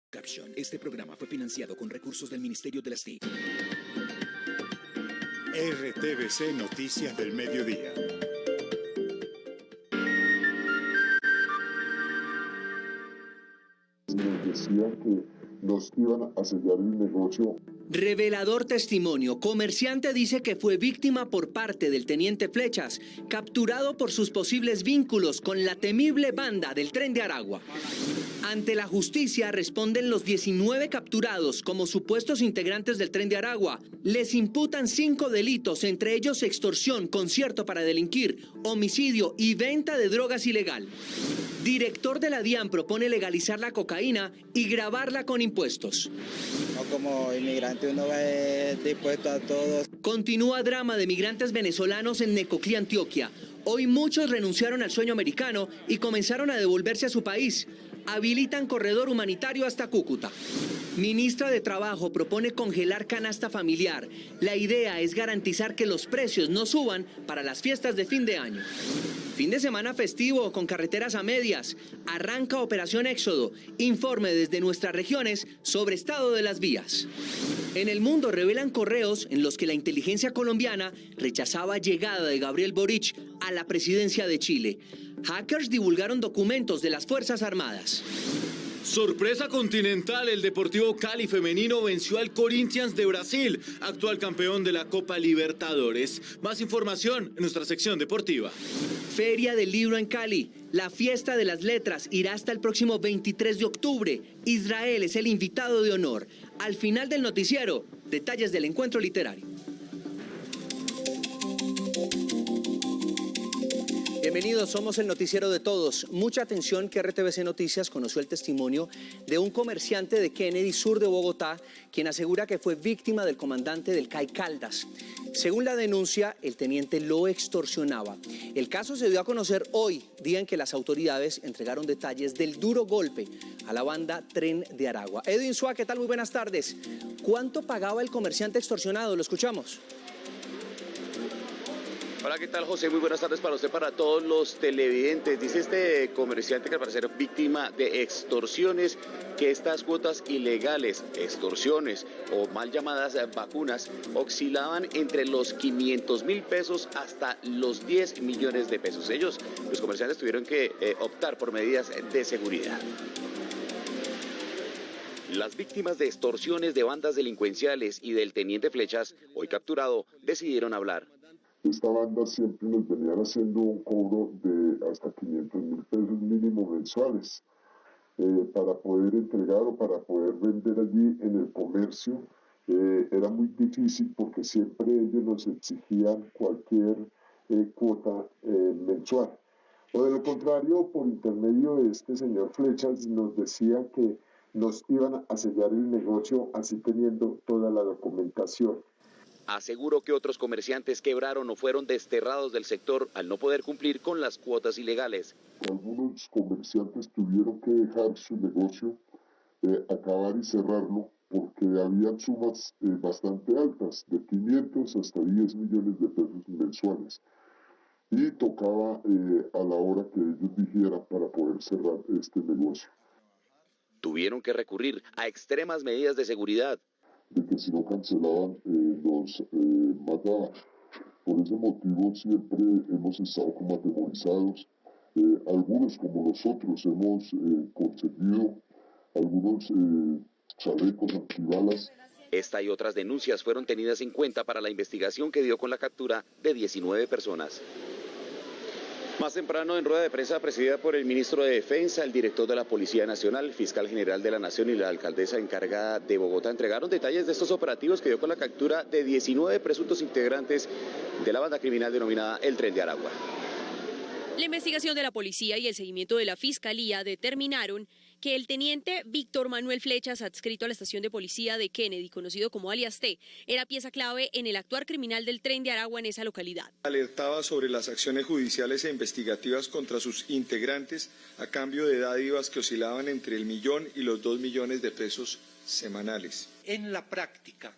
Caption. Este programa fue financiado con recursos del Ministerio de las TIC. RTVC Noticias del Mediodía. Nos decían que nos iban a sellar el negocio. Revelador testimonio. Comerciante dice que fue víctima por parte del teniente Flechas, capturado por sus posibles vínculos con la temible banda del Tren de Aragua. Ante la justicia responden los 19 capturados como supuestos integrantes del Tren de Aragua. Les imputan 5 delitos, entre ellos extorsión, concierto para delinquir, homicidio y venta de drogas ilegal. Director de la DIAN propone legalizar la cocaína y gravarla con impuestos. No, como inmigrante uno va dispuesto a todo. Continúa drama de migrantes venezolanos en Necoclí, Antioquia. Hoy muchos renunciaron al sueño americano y comenzaron a devolverse a su país. Habilitan corredor humanitario hasta Cúcuta. Ministra de Trabajo propone congelar canasta familiar. La idea es garantizar que los precios no suban para las fiestas de fin de año. Fin de semana festivo con carreteras a medias. Arranca Operación Éxodo. Informe desde nuestras regiones sobre estado de las vías. En el mundo revelan correos en los que la inteligencia colombiana rechazaba llegada de Gabriel Boric a la presidencia de Chile. Hackers divulgaron documentos de las Fuerzas Armadas. Sorpresa continental, el Deportivo Cali femenino venció al Corinthians de Brasil, actual campeón de la Copa Libertadores. Más información en nuestra sección deportiva. Feria del Libro en Cali. La fiesta de las letras irá hasta el próximo 23 de octubre. Israel es el invitado de honor. Al final del noticiero, detalles del encuentro literario. Bienvenidos, somos el noticiero de todos. Mucha atención que RTVC Noticias conoció el testimonio de un comerciante de Kennedy, sur de Bogotá, quien asegura que fue víctima del comandante del CAI Caldas. Según la denuncia, el teniente lo extorsionaba. El caso se dio a conocer hoy, día en que las autoridades entregaron detalles del duro golpe a la banda Tren de Aragua. Edwin Suá, ¿qué tal? Muy buenas tardes. ¿Cuánto pagaba el comerciante extorsionado? Lo escuchamos. Hola, ¿qué tal, José? Muy buenas tardes para usted, para todos los televidentes. Dice este comerciante que al parecer víctima de extorsiones, que estas cuotas ilegales, extorsiones o mal llamadas vacunas, oscilaban entre los 500.000 pesos hasta los 10 millones de pesos. Ellos, los comerciantes, tuvieron que optar por medidas de seguridad. Las víctimas de extorsiones de bandas delincuenciales y del teniente Flechas, hoy capturado, decidieron hablar. Esta banda siempre nos venían haciendo un cobro de hasta 500.000 pesos mínimo mensuales para poder entregar o para poder vender allí en el comercio. Era muy difícil porque siempre ellos nos exigían cualquier cuota mensual. O de lo contrario, por intermedio de este señor Flechas, nos decían que nos iban a sellar el negocio así teniendo toda la documentación. Aseguró que otros comerciantes quebraron o fueron desterrados del sector al no poder cumplir con las cuotas ilegales. Algunos comerciantes tuvieron que dejar su negocio, acabar y cerrarlo, porque habían sumas bastante altas, de 500 hasta 10 millones de pesos mensuales. Y tocaba a la hora que ellos dijeran para poder cerrar este negocio. Tuvieron que recurrir a extremas medidas de seguridad. De que si no cancelaban, los mataban. Por ese motivo siempre hemos estado como atemorizados. Algunos como nosotros hemos conseguido algunos chalecos antibalas. Esta y otras denuncias fueron tenidas en cuenta para la investigación que dio con la captura de 19 personas. Más temprano, en rueda de prensa presidida por el ministro de Defensa, el director de la Policía Nacional, el fiscal general de la Nación y la alcaldesa encargada de Bogotá entregaron detalles de estos operativos que dio con la captura de 19 presuntos integrantes de la banda criminal denominada el Tren de Aragua. La investigación de la policía y el seguimiento de la fiscalía determinaron que el teniente Víctor Manuel Flechas, adscrito a la estación de policía de Kennedy, conocido como alias T, era pieza clave en el actuar criminal del Tren de Aragua en esa localidad. Alertaba sobre las acciones judiciales e investigativas contra sus integrantes a cambio de dádivas que oscilaban entre el 1.000.000 y los 2 millones de pesos semanales. En la práctica,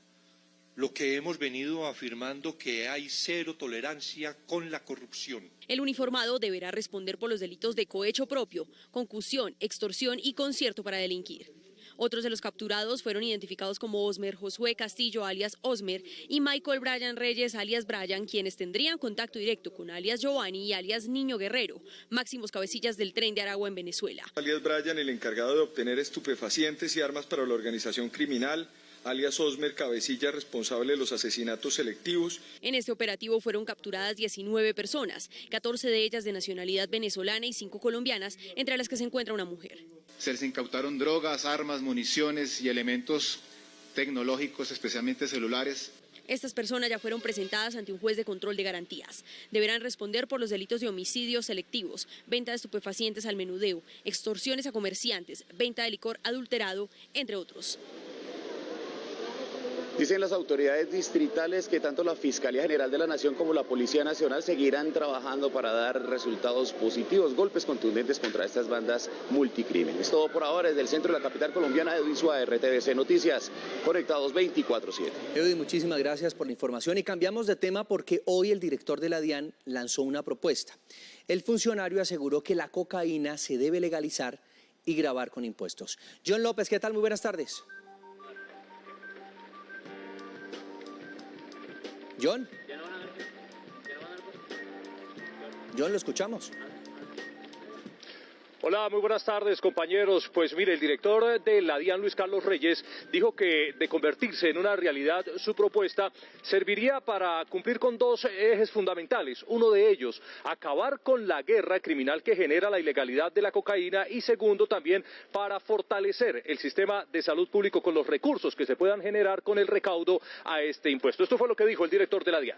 lo que hemos venido afirmando, que hay cero tolerancia con la corrupción. El uniformado deberá responder por los delitos de cohecho propio, concusión, extorsión y concierto para delinquir. Otros de los capturados fueron identificados como Osmer Josué Castillo, alias Osmer, y Michael Brian Reyes, alias Brian, quienes tendrían contacto directo con alias Giovanni y alias Niño Guerrero, máximos cabecillas del Tren de Aragua en Venezuela. Alias Brian, el encargado de obtener estupefacientes y armas para la organización criminal. Alias Osmer, cabecilla responsable de los asesinatos selectivos. En este operativo fueron capturadas 19 personas, 14 de ellas de nacionalidad venezolana y 5 colombianas, entre las que se encuentra una mujer. Se les incautaron drogas, armas, municiones y elementos tecnológicos, especialmente celulares. Estas personas ya fueron presentadas ante un juez de control de garantías. Deberán responder por los delitos de homicidios selectivos, venta de estupefacientes al menudeo, extorsiones a comerciantes, venta de licor adulterado, entre otros. Dicen las autoridades distritales que tanto la Fiscalía General de la Nación como la Policía Nacional seguirán trabajando para dar resultados positivos, golpes contundentes contra estas bandas multicrímenes. Todo por ahora desde el centro de la capital colombiana, Edwin Suárez, RTVC Noticias, conectados 24/7. Edwin, muchísimas gracias por la información y cambiamos de tema porque hoy el director de la DIAN lanzó una propuesta. El funcionario aseguró que la cocaína se debe legalizar y gravar con impuestos. John López, ¿qué tal? Muy buenas tardes. John, lo escuchamos. Hola, muy buenas tardes, compañeros. Pues mire, el director de la DIAN, Luis Carlos Reyes, dijo que de convertirse en una realidad su propuesta serviría para cumplir con dos ejes fundamentales. Uno de ellos, acabar con la guerra criminal que genera la ilegalidad de la cocaína y segundo, también para fortalecer el sistema de salud público con los recursos que se puedan generar con el recaudo a este impuesto. Esto fue lo que dijo el director de la DIAN.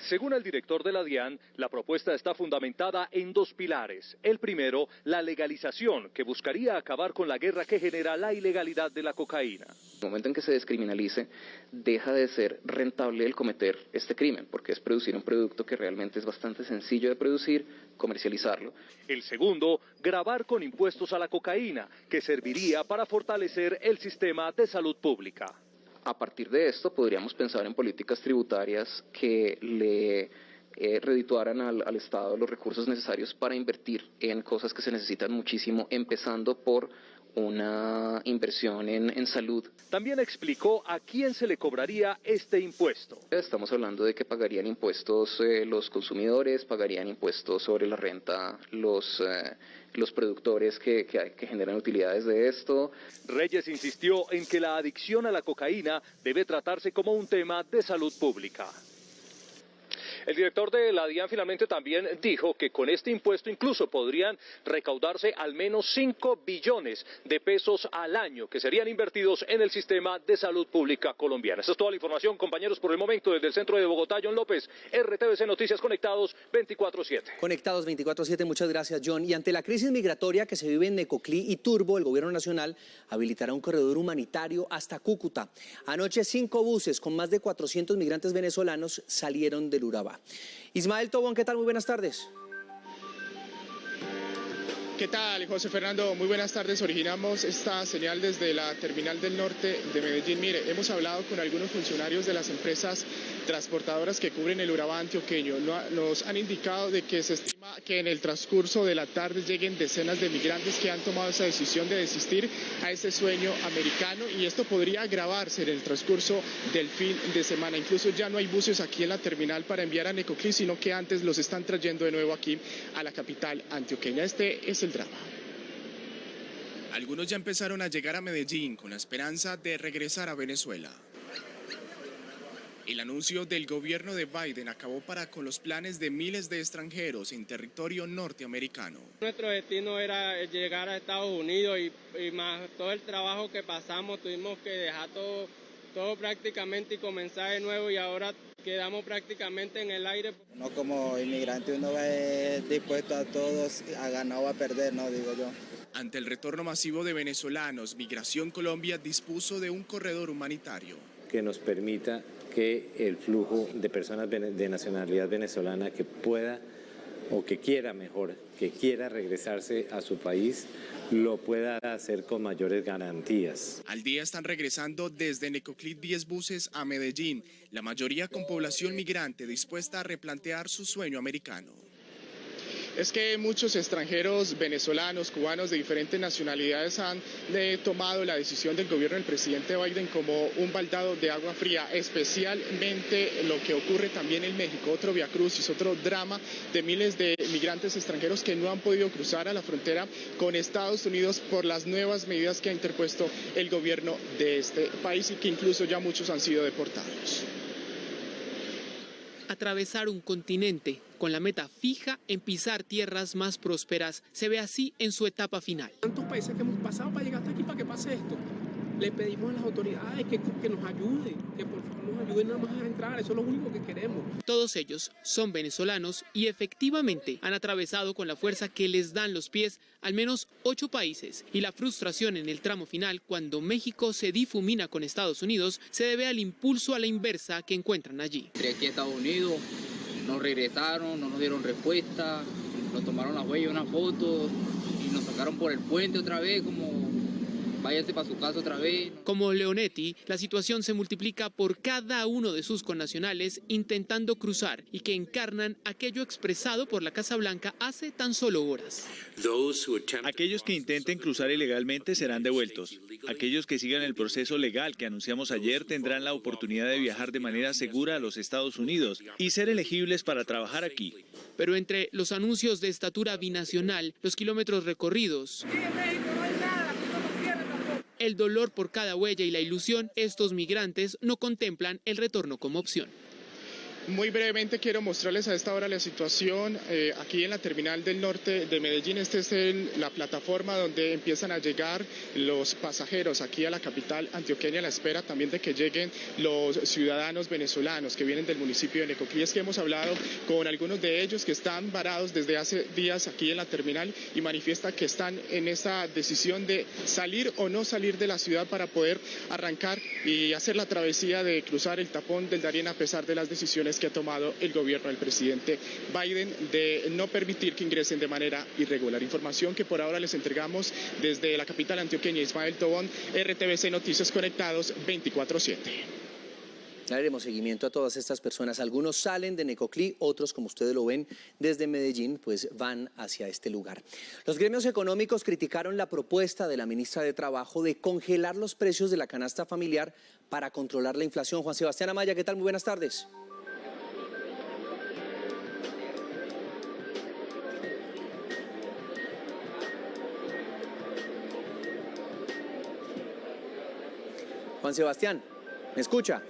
Según el director de la DIAN, la propuesta está fundamentada en dos pilares. El primero, la legalización, que buscaría acabar con la guerra que genera la ilegalidad de la cocaína. En el momento en que se descriminalice, deja de ser rentable el cometer este crimen, porque es producir un producto que realmente es bastante sencillo de producir, comercializarlo. El segundo, gravar con impuestos a la cocaína, que serviría para fortalecer el sistema de salud pública. A partir de esto podríamos pensar en políticas tributarias que le redituaran al Estado los recursos necesarios para invertir en cosas que se necesitan muchísimo, empezando por una inversión en salud. También explicó a quién se le cobraría este impuesto. Estamos hablando de que pagarían impuestos los consumidores, pagarían impuestos sobre la renta los productores que generan utilidades de esto. Reyes insistió en que la adicción a la cocaína debe tratarse como un tema de salud pública. El director de la DIAN finalmente también dijo que con este impuesto incluso podrían recaudarse al menos 5 billones de pesos al año que serían invertidos en el sistema de salud pública colombiana. Esa es toda la información, compañeros, por el momento desde el centro de Bogotá. John López, RTVC Noticias, conectados 24/7. Conectados 24/7, muchas gracias, John. Y ante la crisis migratoria que se vive en Necoclí y Turbo, el gobierno nacional habilitará un corredor humanitario hasta Cúcuta. Anoche 5 buses con más de 400 migrantes venezolanos salieron del Urabá. Ismael Tobón, ¿qué tal? Muy buenas tardes. ¿Qué tal, José Fernando? Muy buenas tardes. Originamos esta señal desde la Terminal del Norte de Medellín. Mire, hemos hablado con algunos funcionarios de las empresas transportadoras que cubren el Urabá antioqueño. Nos han indicado de que se estima que en el transcurso de la tarde lleguen decenas de migrantes que han tomado esa decisión de desistir a ese sueño americano, y esto podría agravarse en el transcurso del fin de semana. Incluso ya no hay buses aquí en la terminal para enviar a Necoclí, sino que antes los están trayendo de nuevo aquí a la capital antioqueña. Este es el drama. Algunos ya empezaron a llegar a Medellín con la esperanza de regresar a Venezuela. El anuncio del gobierno de Biden acabó con los planes de miles de extranjeros en territorio norteamericano. Nuestro destino era llegar a Estados Unidos y más todo el trabajo que pasamos, tuvimos que dejar todo prácticamente y comenzar de nuevo, y ahora quedamos prácticamente en el aire. No, como inmigrante uno va dispuesto a todos, a ganar o a perder, no digo yo. Ante el retorno masivo de venezolanos, Migración Colombia dispuso de un corredor humanitario que nos permita que el flujo de personas de nacionalidad venezolana que pueda o que quiera mejor que quiera regresarse a su país lo pueda hacer con mayores garantías. Al día están regresando desde Necoclí 10 buses a Medellín, la mayoría con población migrante dispuesta a replantear su sueño americano. Es que muchos extranjeros venezolanos, cubanos de diferentes nacionalidades han tomado la decisión del gobierno del presidente Biden como un baldado de agua fría, especialmente lo que ocurre también en México, otro viacrucis, otro drama de miles de migrantes extranjeros que no han podido cruzar a la frontera con Estados Unidos por las nuevas medidas que ha interpuesto el gobierno de este país y que incluso ya muchos han sido deportados. Atravesar un continente con la meta fija en pisar tierras más prósperas se ve así en su etapa final. Tantos países que hemos pasado para llegar hasta aquí para que pase esto. Le pedimos a las autoridades que nos ayuden, que por favor nos ayuden nada más a entrar, eso es lo único que queremos. Todos ellos son venezolanos y efectivamente han atravesado con la fuerza que les dan los pies al menos 8 países y la frustración en el tramo final cuando México se difumina con Estados Unidos se debe al impulso a la inversa que encuentran allí. Entré aquí a Estados Unidos, nos regresaron, no nos dieron respuesta, nos tomaron la huella, una foto y nos sacaron por el puente otra vez como... váyase para su casa otra vez. Como Leonetti, la situación se multiplica por cada uno de sus connacionales intentando cruzar y que encarnan aquello expresado por la Casa Blanca hace tan solo horas. Aquellos que intenten cruzar ilegalmente serán devueltos. Aquellos que sigan el proceso legal que anunciamos ayer tendrán la oportunidad de viajar de manera segura a los Estados Unidos y ser elegibles para trabajar aquí. Pero entre los anuncios de estatura binacional, los kilómetros recorridos, el dolor por cada huella y la ilusión, estos migrantes no contemplan el retorno como opción. Muy brevemente quiero mostrarles a esta hora la situación aquí en la terminal del norte de Medellín. Esta es la plataforma donde empiezan a llegar los pasajeros aquí a la capital antioqueña a la espera también de que lleguen los ciudadanos venezolanos que vienen del municipio de Necoclí. Es que hemos hablado con algunos de ellos que están varados desde hace días aquí en la terminal y manifiestan que están en esa decisión de salir o no salir de la ciudad para poder arrancar y hacer la travesía de cruzar el tapón del Darién a pesar de las decisiones que ha tomado el gobierno del presidente Biden de no permitir que ingresen de manera irregular. Información que por ahora les entregamos desde la capital antioqueña, Ismael Tobón, RTVC Noticias Conectados 24/7. Daremos seguimiento a todas estas personas. Algunos salen de Necoclí, otros, como ustedes lo ven, desde Medellín, pues van hacia este lugar. Los gremios económicos criticaron la propuesta de la ministra de Trabajo de congelar los precios de la canasta familiar para controlar la inflación. Juan Sebastián Amaya, ¿qué tal? Muy buenas tardes. Juan Sebastián, ¿me escucha?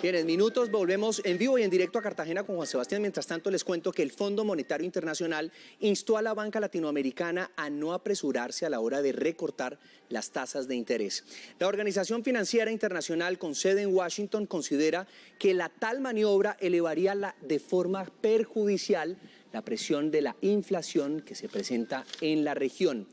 Bien, en minutos volvemos en vivo y en directo a Cartagena con Juan Sebastián. Mientras tanto, les cuento que el Fondo Monetario Internacional instó a la banca latinoamericana a no apresurarse a la hora de recortar las tasas de interés. La Organización Financiera Internacional con sede en Washington considera que la tal maniobra elevaría de forma perjudicial la presión de la inflación que se presenta en la región.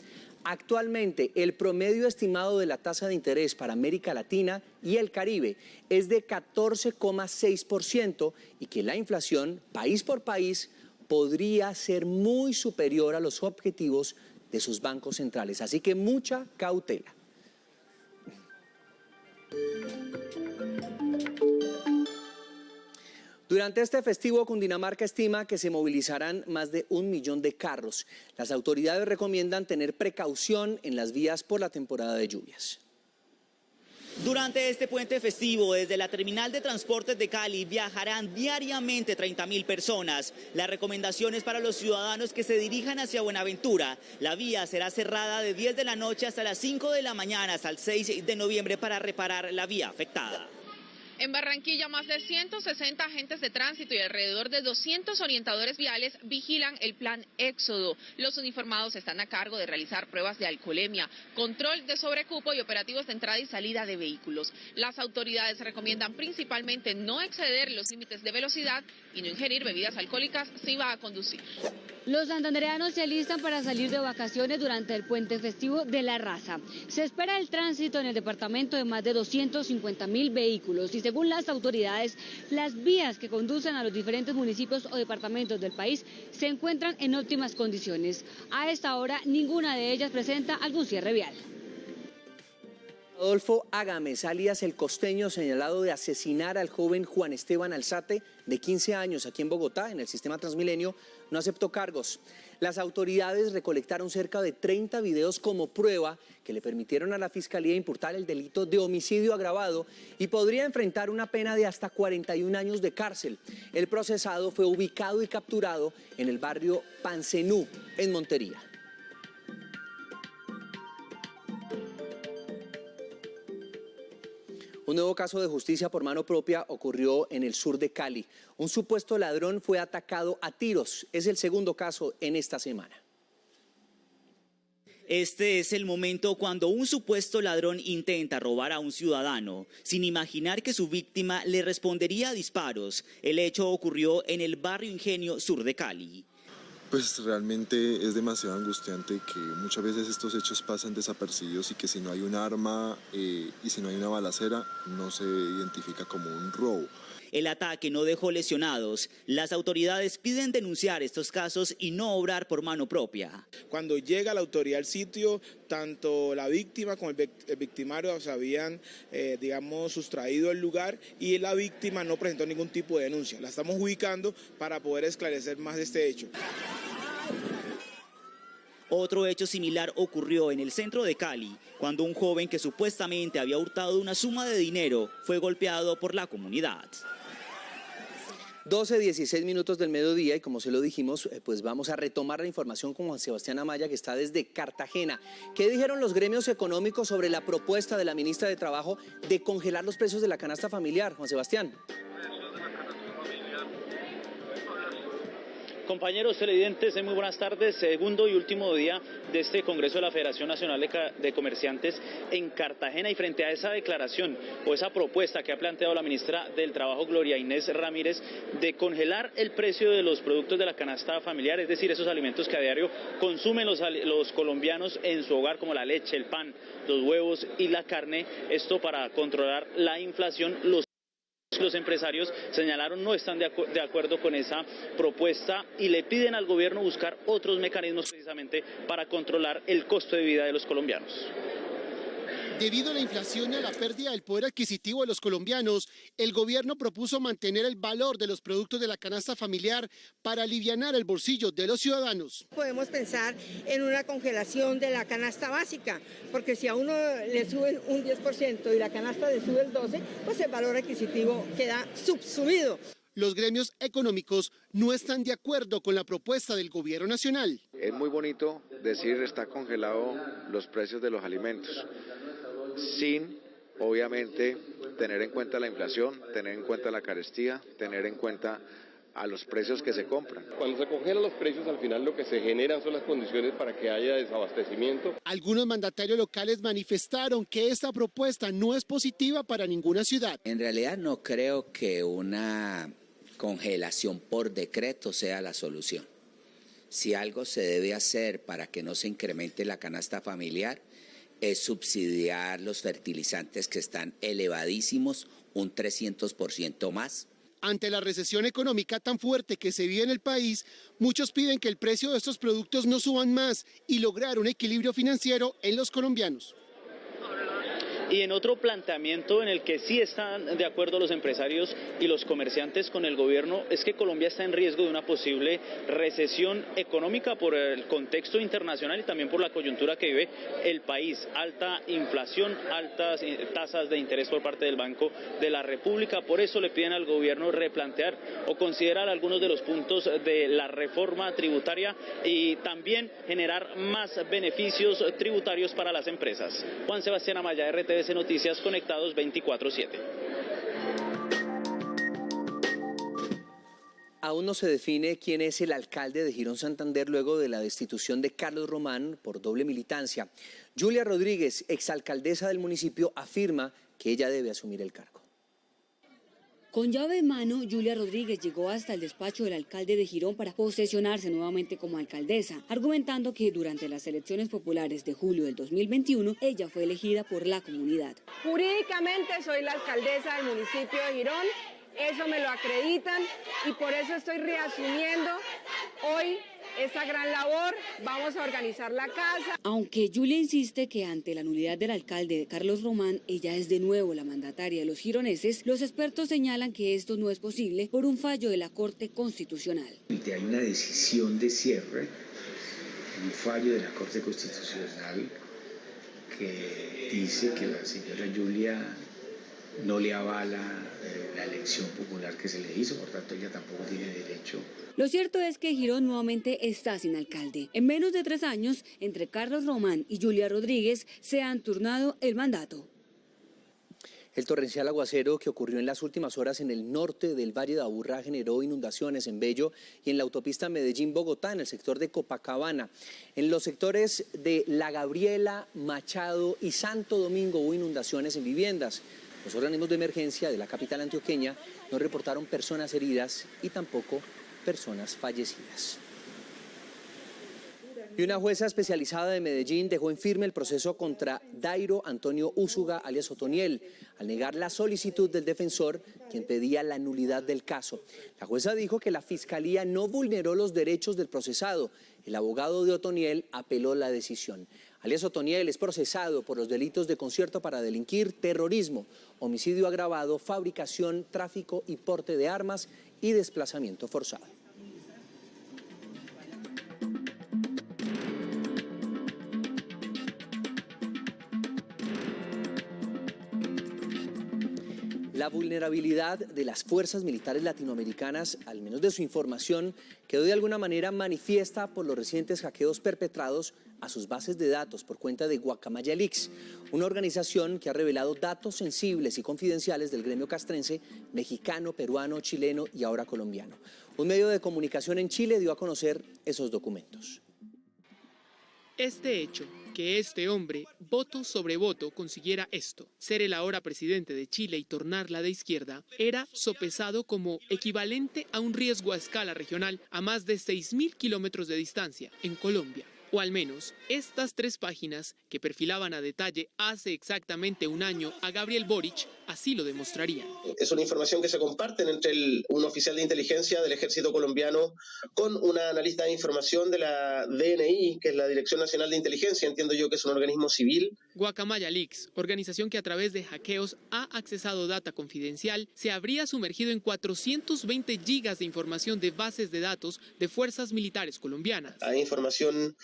Actualmente, el promedio estimado de la tasa de interés para América Latina y el Caribe es de 14,6% y que la inflación, país por país, podría ser muy superior a los objetivos de sus bancos centrales. Así que mucha cautela. Durante este festivo, Cundinamarca estima que se movilizarán más de 1 millón de carros. Las autoridades recomiendan tener precaución en las vías por la temporada de lluvias. Durante este puente festivo, desde la terminal de transportes de Cali viajarán diariamente 30.000 personas. La recomendación es para los ciudadanos que se dirijan hacia Buenaventura. La vía será cerrada de 10 de la noche hasta las 5 de la mañana hasta el 6 de noviembre para reparar la vía afectada. En Barranquilla, más de 160 agentes de tránsito y alrededor de 200 orientadores viales vigilan el plan Éxodo. Los uniformados están a cargo de realizar pruebas de alcoholemia, control de sobrecupo y operativos de entrada y salida de vehículos. Las autoridades recomiendan principalmente no exceder los límites de velocidad y no ingerir bebidas alcohólicas si va a conducir. Los santandereanos se alistan para salir de vacaciones durante el puente festivo de La Raza. Se espera el tránsito en el departamento de más de 250.000 vehículos y según las autoridades, las vías que conducen a los diferentes municipios o departamentos del país se encuentran en óptimas condiciones. A esta hora, ninguna de ellas presenta algún cierre vial. Adolfo Ágames, alias El Costeño, señalado de asesinar al joven Juan Esteban Alzate, de 15 años, aquí en Bogotá, en el sistema Transmilenio, no aceptó cargos. Las autoridades recolectaron cerca de 30 videos como prueba que le permitieron a la Fiscalía imputar el delito de homicidio agravado y podría enfrentar una pena de hasta 41 años de cárcel. El procesado fue ubicado y capturado en el barrio Pancenú, en Montería. Un nuevo caso de justicia por mano propia ocurrió en el sur de Cali. Un supuesto ladrón fue atacado a tiros. Es el segundo caso en esta semana. Este es el momento cuando un supuesto ladrón intenta robar a un ciudadano, sin imaginar que su víctima le respondería a disparos. El hecho ocurrió en el barrio Ingenio, sur de Cali. Pues realmente es demasiado angustiante que muchas veces estos hechos pasan desapercibidos y que si no hay un arma y si no hay una balacera no se identifica como un robo. El ataque no dejó lesionados. Las autoridades piden denunciar estos casos y no obrar por mano propia. Cuando llega la autoridad al sitio, tanto la víctima como el victimario se habían, sustraído del lugar y la víctima no presentó ningún tipo de denuncia. La estamos ubicando para poder esclarecer más este hecho. Otro hecho similar ocurrió en el centro de Cali, cuando un joven que supuestamente había hurtado una suma de dinero fue golpeado por la comunidad. 12:16 minutos del mediodía y como se lo dijimos, pues vamos a retomar la información con Juan Sebastián Amaya, que está desde Cartagena. ¿Qué dijeron los gremios económicos sobre la propuesta de la ministra de Trabajo de congelar los precios de la canasta familiar? Juan Sebastián. Compañeros televidentes, muy buenas tardes. Segundo y último día de este Congreso de la Federación Nacional de Comerciantes en Cartagena, y frente a esa declaración o esa propuesta que ha planteado la ministra del Trabajo, Gloria Inés Ramírez, de congelar el precio de los productos de la canasta familiar, es decir, esos alimentos que a diario consumen los colombianos en su hogar, como la leche, el pan, los huevos y la carne, esto para controlar la inflación. Los empresarios señalaron no están de acuerdo con esa propuesta y le piden al gobierno buscar otros mecanismos precisamente para controlar el costo de vida de los colombianos. Debido a la inflación y a la pérdida del poder adquisitivo de los colombianos, el gobierno propuso mantener el valor de los productos de la canasta familiar para alivianar el bolsillo de los ciudadanos. Podemos pensar en una congelación de la canasta básica, porque si a uno le suben un 10% y la canasta le sube el 12%, pues el valor adquisitivo queda subsumido. Los gremios económicos no están de acuerdo con la propuesta del gobierno nacional. Es muy bonito decir está congelado los precios de los alimentos, sin obviamente tener en cuenta la inflación, tener en cuenta la carestía, tener en cuenta a los precios que se compran. Cuando se congelan los precios, al final lo que se generan son las condiciones para que haya desabastecimiento. Algunos mandatarios locales manifestaron que esta propuesta no es positiva para ninguna ciudad. En realidad no creo que una congelación por decreto sea la solución. Si algo se debe hacer para que no se incremente la canasta familiar, es subsidiar los fertilizantes que están elevadísimos, un 300% más. Ante la recesión económica tan fuerte que se vive en el país, muchos piden que el precio de estos productos no suban más y lograr un equilibrio financiero en los colombianos. Y en otro planteamiento en el que sí están de acuerdo los empresarios y los comerciantes con el gobierno es que Colombia está en riesgo de una posible recesión económica por el contexto internacional y también por la coyuntura que vive el país. Alta inflación, altas tasas de interés por parte del Banco de la República. Por eso le piden al gobierno replantear o considerar algunos de los puntos de la reforma tributaria y también generar más beneficios tributarios para las empresas. Juan Sebastián Amaya, RTVC Noticias, conectados 24/7. Aún no se define quién es el alcalde de Girón Santander luego de la destitución de Carlos Román por doble militancia. Julia Rodríguez, exalcaldesa del municipio, afirma que ella debe asumir el cargo. Con llave en mano, Julia Rodríguez llegó hasta el despacho del alcalde de Girón para posesionarse nuevamente como alcaldesa, argumentando que durante las elecciones populares de julio del 2021, ella fue elegida por la comunidad. Jurídicamente soy la alcaldesa del municipio de Girón, eso me lo acreditan y por eso estoy reasumiendo hoy esta gran labor. Vamos a organizar la casa. Aunque Julia insiste que ante la nulidad del alcalde Carlos Román, ella es de nuevo la mandataria de los gironeses, los expertos señalan que esto no es posible por un fallo de la Corte Constitucional. Hay una decisión de cierre, un fallo de la Corte Constitucional que dice que la señora Julia no le avala la elección popular que se le hizo, por tanto ella tampoco tiene derecho. Lo cierto es que Girón nuevamente está sin alcalde. En menos de 3 años, entre Carlos Román y Julia Rodríguez, se han turnado el mandato. El torrencial aguacero que ocurrió en las últimas horas en el norte del Valle de Aburrá generó inundaciones en Bello y en la autopista Medellín-Bogotá, en el sector de Copacabana. En los sectores de La Gabriela, Machado y Santo Domingo hubo inundaciones en viviendas. Los organismos de emergencia de la capital antioqueña no reportaron personas heridas y tampoco personas fallecidas. Y una jueza especializada de Medellín dejó en firme el proceso contra Dairo Antonio Úsuga, alias Otoniel, al negar la solicitud del defensor, quien pedía la nulidad del caso. La jueza dijo que la fiscalía no vulneró los derechos del procesado. El abogado de Otoniel apeló la decisión. Alias Otoniel es procesado por los delitos de concierto para delinquir, terrorismo, homicidio agravado, fabricación, tráfico y porte de armas y desplazamiento forzado. La vulnerabilidad de las fuerzas militares latinoamericanas, al menos de su información, quedó de alguna manera manifiesta por los recientes hackeos perpetrados a sus bases de datos por cuenta de Guacamaya Leaks, una organización que ha revelado datos sensibles y confidenciales del gremio castrense, mexicano, peruano, chileno y ahora colombiano. Un medio de comunicación en Chile dio a conocer esos documentos. Este hecho, que este hombre, voto sobre voto, consiguiera esto, ser el ahora presidente de Chile y tornarla de izquierda, era sopesado como equivalente a un riesgo a escala regional a más de 6.000 kilómetros de distancia en Colombia. O al menos, estas 3 páginas que perfilaban a detalle hace exactamente un año a Gabriel Boric, así lo demostrarían. Es una información que se comparten entre un oficial de inteligencia del ejército colombiano con una analista de información de la DNI, que es la Dirección Nacional de Inteligencia, entiendo yo que es un organismo civil. Guacamaya Leaks, organización que a través de hackeos ha accesado data confidencial, se habría sumergido en 420 gigas de información de bases de datos de fuerzas militares colombianas. Hay información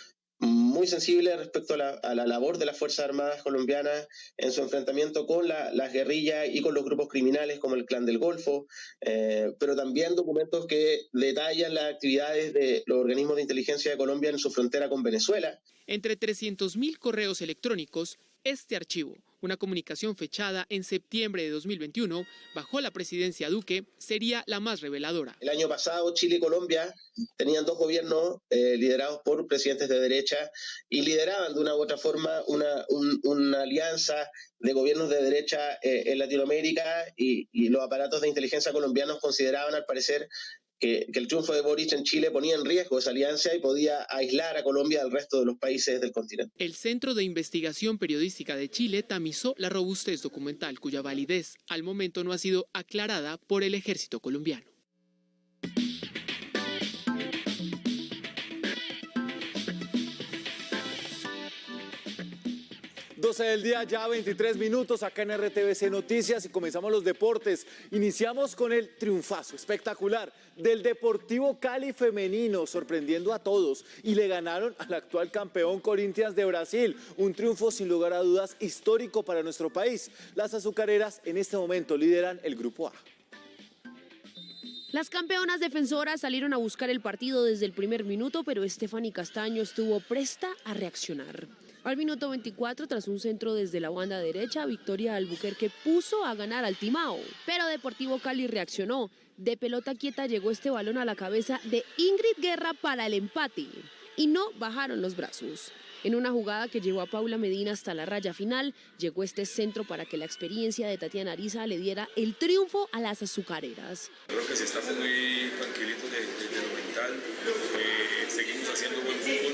muy sensible respecto a la labor de las Fuerzas Armadas colombianas en su enfrentamiento con las guerrillas y con los grupos criminales como el Clan del Golfo, pero también documentos que detallan las actividades de los organismos de inteligencia de Colombia en su frontera con Venezuela. Entre 300.000 correos electrónicos, este archivo, una comunicación fechada en septiembre de 2021, bajo la presidencia Duque, sería la más reveladora. El año pasado, Chile y Colombia tenían 2 gobiernos liderados por presidentes de derecha y lideraban de una u otra forma una alianza de gobiernos de derecha en Latinoamérica y los aparatos de inteligencia colombianos consideraban, al parecer, que el triunfo de Boric en Chile ponía en riesgo esa alianza y podía aislar a Colombia del resto de los países del continente. El Centro de Investigación Periodística de Chile tamizó la robustez documental, cuya validez al momento no ha sido aclarada por el ejército colombiano. 12 del día, ya 23 minutos acá en RTVC Noticias y comenzamos los deportes. Iniciamos con el triunfazo espectacular del Deportivo Cali femenino, sorprendiendo a todos, y le ganaron al actual campeón Corinthians de Brasil. Un triunfo sin lugar a dudas histórico para nuestro país. Las azucareras en este momento lideran el Grupo A. Las campeonas defensoras salieron a buscar el partido desde el primer minuto, pero Stephanie Castaño estuvo presta a reaccionar. Al minuto 24, tras un centro desde la banda derecha, Victoria Albuquerque puso a ganar al Timao, pero Deportivo Cali reaccionó. De pelota quieta llegó este balón a la cabeza de Ingrid Guerra para el empate. y no bajaron los brazos. En una jugada que llevó a Paula Medina hasta la raya final, llegó este centro para que la experiencia de Tatiana Ariza le diera el triunfo a las azucareras. Creo que sí estamos muy tranquilitos de lo mental, seguimos haciendo buen fútbol,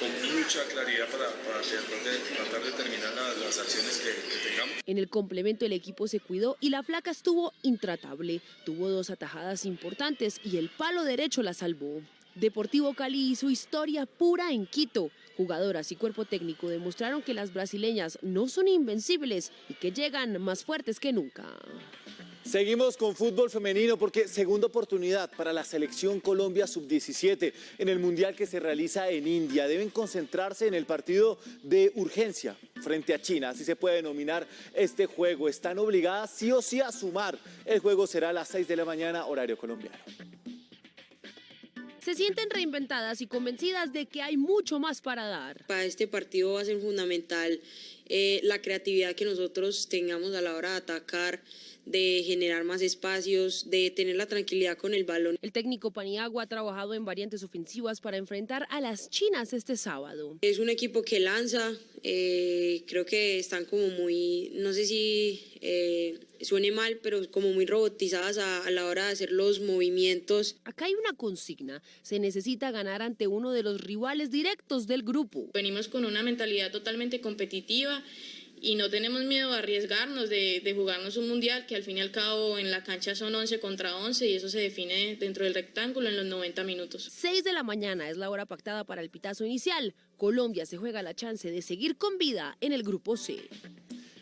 con mucha claridad para tratar de terminar las acciones que tengamos. En el complemento el equipo se cuidó y la flaca estuvo intratable. Tuvo 2 atajadas importantes y el palo derecho la salvó. Deportivo Cali hizo historia pura en Quito. Jugadoras y cuerpo técnico demostraron que las brasileñas no son invencibles y que llegan más fuertes que nunca. Seguimos con fútbol femenino porque segunda oportunidad para la selección Colombia sub-17 en el mundial que se realiza en India. Deben concentrarse en el partido de urgencia frente a China, así se puede denominar este juego. Están obligadas sí o sí a sumar. El juego será a las 6 de la mañana, horario colombiano. Se sienten reinventadas y convencidas de que hay mucho más para dar. Para este partido va a ser fundamental la creatividad que nosotros tengamos a la hora de atacar, de generar más espacios, de tener la tranquilidad con el balón. El técnico Paniagua ha trabajado en variantes ofensivas para enfrentar a las chinas este sábado. Es un equipo que lanza, creo que están como muy, no sé si suene mal, pero como muy robotizadas a la hora de hacer los movimientos. Acá hay una consigna, se necesita ganar ante uno de los rivales directos del grupo. Venimos con una mentalidad totalmente competitiva y no tenemos miedo a arriesgarnos de jugarnos un mundial que al fin y al cabo en la cancha son 11 contra 11 y eso se define dentro del rectángulo en los 90 minutos. 6 de la mañana es la hora pactada para el pitazo inicial. Colombia se juega la chance de seguir con vida en el grupo C.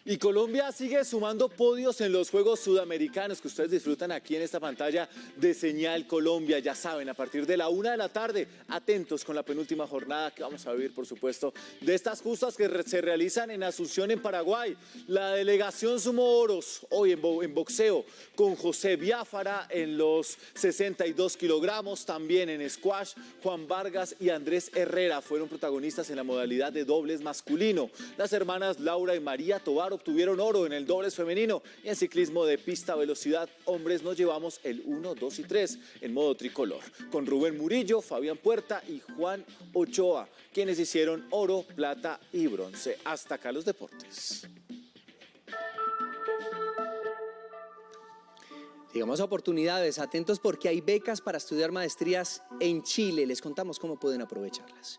Y Colombia sigue sumando podios en los Juegos Sudamericanos que ustedes disfrutan aquí en esta pantalla de Señal Colombia. Ya saben, a partir de la 1 de la tarde, atentos con la penúltima jornada que vamos a vivir, por supuesto, de estas justas que se realizan en Asunción, en Paraguay. La delegación sumó oros hoy en boxeo con José Biafara en los 62 kilogramos, también en squash. Juan Vargas y Andrés Herrera fueron protagonistas en la modalidad de dobles masculino. Las hermanas Laura y María Tobar obtuvieron oro en el dobles femenino y en ciclismo de pista velocidad hombres nos llevamos el 1, 2 y 3 en modo tricolor, con Rubén Murillo, Fabián Puerta y Juan Ochoa, quienes hicieron oro, plata y bronce. Hasta acá los deportes. Llegamos a oportunidades, atentos porque hay becas para estudiar maestrías en Chile. Les contamos cómo pueden aprovecharlas.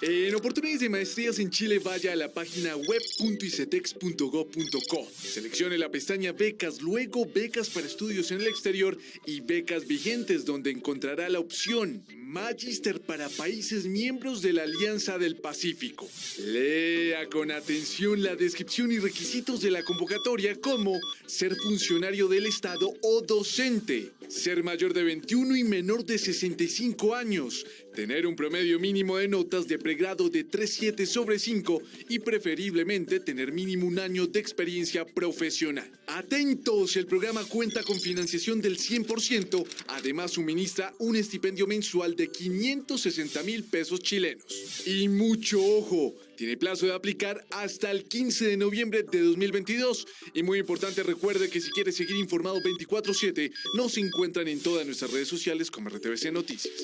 En oportunidades de maestrías en Chile, vaya a la página web.icetex.gov.co. Seleccione la pestaña Becas, luego Becas para estudios en el exterior y Becas vigentes, donde encontrará la opción Magister para países miembros de la Alianza del Pacífico. Lea con atención la descripción y requisitos de la convocatoria, como ser funcionario del Estado o docente, ser mayor de 21 y menor de 65 años, tener un promedio mínimo de notas de pregrado de 3.7 sobre 5 y preferiblemente tener mínimo un año de experiencia profesional. Atentos, el programa cuenta con financiación del 100%, además suministra un estipendio mensual de 560,000 pesos chilenos. Y mucho ojo, tiene plazo de aplicar hasta el 15 de noviembre de 2022. Y muy importante, recuerde que si quiere seguir informado 24/7, nos encuentran en todas nuestras redes sociales como RTVC Noticias.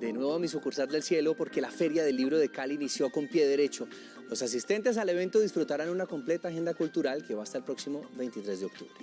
De nuevo a mi sucursal del cielo porque la Feria del Libro de Cali inició con pie derecho. Los asistentes al evento disfrutarán una completa agenda cultural que va hasta el próximo 23 de octubre.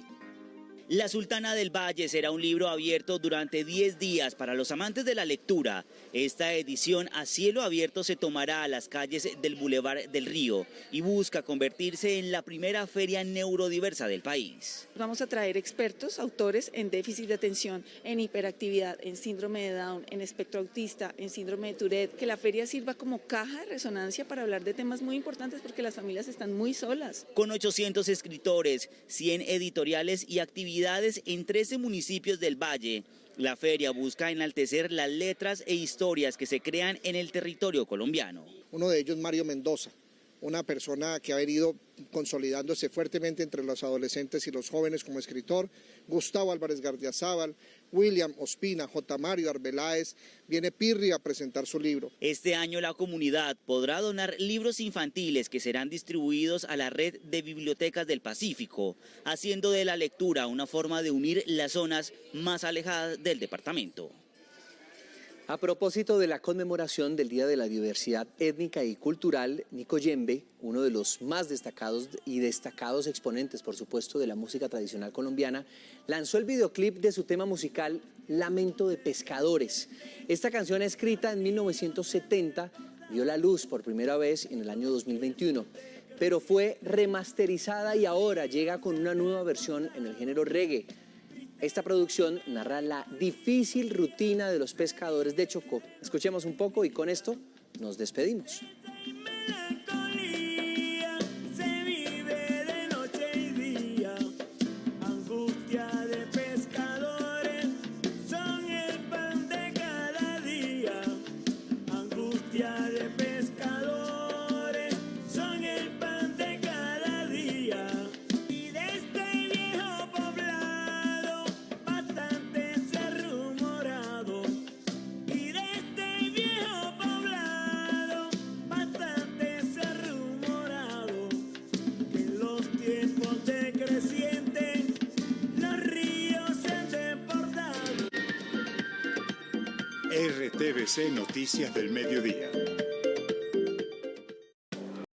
La Sultana del Valle será un libro abierto durante 10 días para los amantes de la lectura. Esta edición a cielo abierto se tomará a las calles del Boulevard del Río y busca convertirse en la primera feria neurodiversa del país. Vamos a traer expertos, autores en déficit de atención, en hiperactividad, en síndrome de Down, en espectro autista, en síndrome de Tourette. Que la feria sirva como caja de resonancia para hablar de temas muy importantes porque las familias están muy solas. Con 800 escritores, 100 editoriales y actividades en 13 municipios del Valle, la feria busca enaltecer las letras e historias que se crean en el territorio colombiano. Uno de ellos, Mario Mendoza, una persona que ha venido consolidándose fuertemente entre los adolescentes y los jóvenes como escritor, Gustavo Álvarez Gardiazabal, William Ospina, J. Mario Arbeláez, viene Pirri a presentar su libro. Este año la comunidad podrá donar libros infantiles que serán distribuidos a la red de bibliotecas del Pacífico, haciendo de la lectura una forma de unir las zonas más alejadas del departamento. A propósito de la conmemoración del Día de la Diversidad Étnica y Cultural, Nico Yembe, uno de los más destacados exponentes, por supuesto, de la música tradicional colombiana, lanzó el videoclip de su tema musical Lamento de Pescadores. Esta canción, escrita en 1970, vio la luz por primera vez en el año 2021, pero fue remasterizada y ahora llega con una nueva versión en el género reggae. Esta producción narra la difícil rutina de los pescadores de Chocó. Escuchemos un poco y con esto nos despedimos. RTVC Noticias del Mediodía.